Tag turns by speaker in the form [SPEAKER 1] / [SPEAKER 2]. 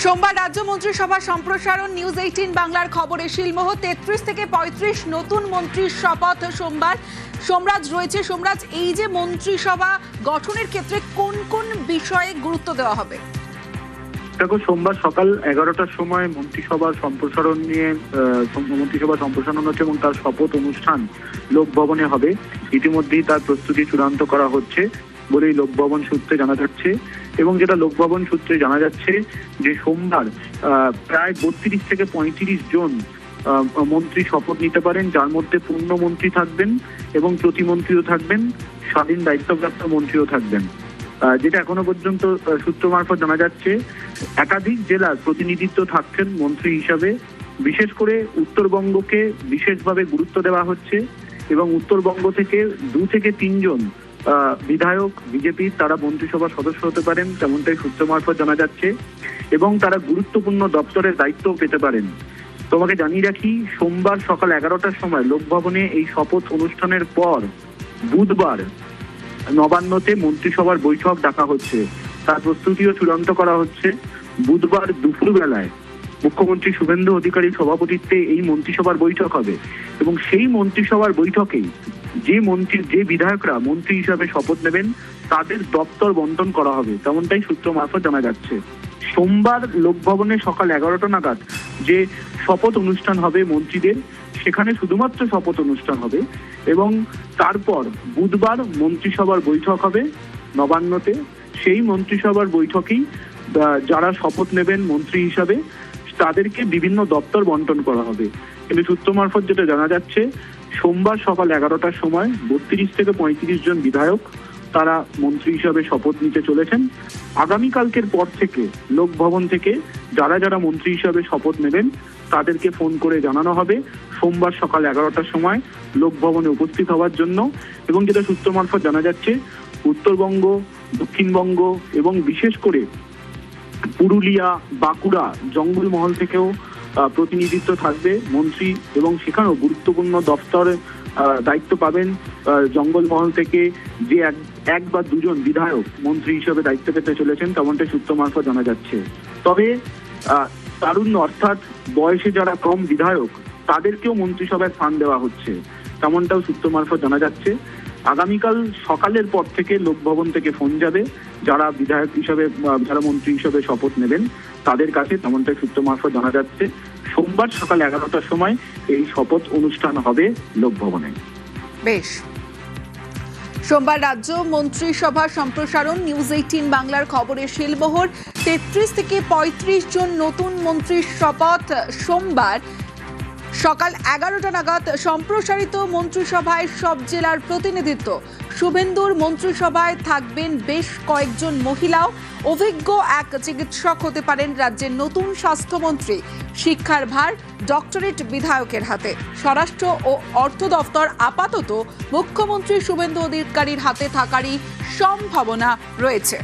[SPEAKER 1] সোমবার রাজ্য মন্ত্রিসভা সম্প্রসারণ নিউজ 18 বাংলার খবরে শিলমোহর 33 থেকে 35 নতুন মন্ত্রীর শপথ সোমবার। সোমরাজ রয়েছে। সোমরাজ, এই যে মন্ত্রিসভা গঠনের ক্ষেত্রে কোন কোন বিষয়ে গুরুত্ব দেওয়া হবে?
[SPEAKER 2] দেখো, সোমবার সকাল 11টার সময় মন্ত্রিসভার সম্প্রসারণ নিয়ে মন্ত্রিসভা সম্প্রসারণ হচ্ছে এবং তার শপথ অনুষ্ঠান লোকভবনে হবে। ইতিমধ্যেই তার প্রস্তুতি চূড়ান্ত করা হচ্ছে বলেই লোকভবন সূত্রে জানা যাচ্ছে। এবং যেটা লোকভবন সূত্রে জানা যাচ্ছে যে সোমবার প্রায় 32 থেকে 35 জন মন্ত্রী শপথ নিতে পারেন, যার মধ্যে পূর্ণমন্ত্রী থাকবেন এবং প্রতিমন্ত্রীও থাকবেন, স্বাধীন দায়িত্বপ্রাপ্ত মন্ত্রীও থাকবেন। যেটা এখনো পর্যন্ত সূত্র মারফত জানা যাচ্ছে, একাধিক জেলার প্রতিনিধিত্ব থাকছেন মন্ত্রী হিসাবে। বিশেষ করে উত্তরবঙ্গকে বিশেষভাবে গুরুত্ব দেওয়া হচ্ছে এবং উত্তরবঙ্গ থেকে 2 থেকে 3 জন বিধায়ক বিজেপির তারা মন্ত্রিসভার সদস্য হতে পারেন, তেমনটাই সূত্র মারফত জানা যাচ্ছে। এবং তারা গুরুত্বপূর্ণ দপ্তরের দায়িত্বও পেতে পারেন। তোমাকে জানিয়ে রাখি, সোমবার সকাল 11টার সময় লোকভবনে এই শপথ অনুষ্ঠানের পর বুধবার নবান্নতে মন্ত্রিসভার বৈঠক ডাকা হচ্ছে। তার প্রস্তুতিও চূড়ান্ত করা হচ্ছে। বুধবার দুপুর বেলায় মুখ্যমন্ত্রী শুভেন্দু অধিকারীর সভাপতিত্বে এই মন্ত্রিসভার বৈঠক হবে এবং সেই মন্ত্রিসভার বৈঠকেই যে বিধায়করা মন্ত্রী হিসাবে শপথ নেবেন তাদের দপ্তর বন্টন করা হবে, তেমনটাই সূত্র মারফত জানা যাচ্ছে। সোমবার লোকভবনে সকাল 11টা নাগাদ যে শপথ অনুষ্ঠান হবে মন্ত্রীদের, সেখানে শুধুমাত্র শপথ অনুষ্ঠান হবে এবং তারপর বুধবার মন্ত্রিসভার বৈঠক হবে নবান্নতে। সেই মন্ত্রিসভার বৈঠকেই যারা শপথ নেবেন মন্ত্রী হিসাবে তাদেরকে বিভিন্ন দপ্তর বন্টন করা হবে। কিন্তু সূত্র মারফত যেটা জানা যাচ্ছে, সোমবার সকাল 11টার সময় 32 থেকে 35 জন বিধায়ক তারা মন্ত্রী হিসাবে শপথ নিতে চলেছেন। আগামীকালকের পর থেকে লোকভবন থেকে যারা যারা মন্ত্রী হিসাবে শপথ নেবেন তাদেরকে ফোন করে জানানো হবে সোমবার সকাল 11টার সময় লোকভবনে উপস্থিত হওয়ার জন্য। এবং যেটা সূত্র মারফত জানা যাচ্ছে, উত্তরবঙ্গ, দক্ষিণবঙ্গ এবং বিশেষ করে পুরুলিয়া, বাঁকুড়া, জঙ্গলমহল থেকেও প্রতিনিধিত্ব থাকবে মন্ত্রী এবং সেখানেও গুরুত্বপূর্ণ দপ্তরে দায়িত্ব পাবেন। জঙ্গলমহল থেকে যে এক বা দুজন বিধায়ক মন্ত্রী হিসেবে দায়িত্ব পেতে চলেছেন, তেমনটাই সূত্র মারফত জানা যাচ্ছে। তবে তারুণ্য অর্থাৎ বয়সে যারা কম বিধায়ক তাদেরকেও মন্ত্রিসভায় স্থান দেওয়া হচ্ছে, তেমনটাও সূত্র মারফত জানা যাচ্ছে। আগামীকাল সকালের পর থেকে লোকভবন থেকে ফোন যাবে যারা বিধায়ক হিসাবে যারা মন্ত্রী হিসাবে শপথ নেবেন তাদের কাছে, তেমনটাই সূত্র মারফত জানা যাচ্ছে। সোমবার সকাল 11টার সময় এই শপথ অনুষ্ঠান হবে লোকভবনে।
[SPEAKER 1] বেশ। সোমবার রাজ্য মন্ত্রিসভা সম্প্রসারণ নিউজ 18 বাংলার খবরে শিলমোহর 33 থেকে 35 জন নতুন মন্ত্রীর শপথ সোমবার সকাল 11টা নাগাদ। সম্প্রসারিত মন্ত্রিসভায় সব জেলার প্রতিনিধিত্ব। শুভেন্দুর মন্ত্রিসভায় থাকবেন বেশ কয়েকজন মহিলাও। অভিজ্ঞ এক চিকিৎসক হতে পারেন রাজ্যের নতুন স্বাস্থ্যমন্ত্রী। শিক্ষার ভার ডক্টরেট বিধায়কের হাতে। স্বরাষ্ট্র ও অর্থ দফতর আপাতত মুখ্যমন্ত্রী শুভেন্দু অধিকারীর হাতে থাকারই সম্ভাবনা রয়েছে।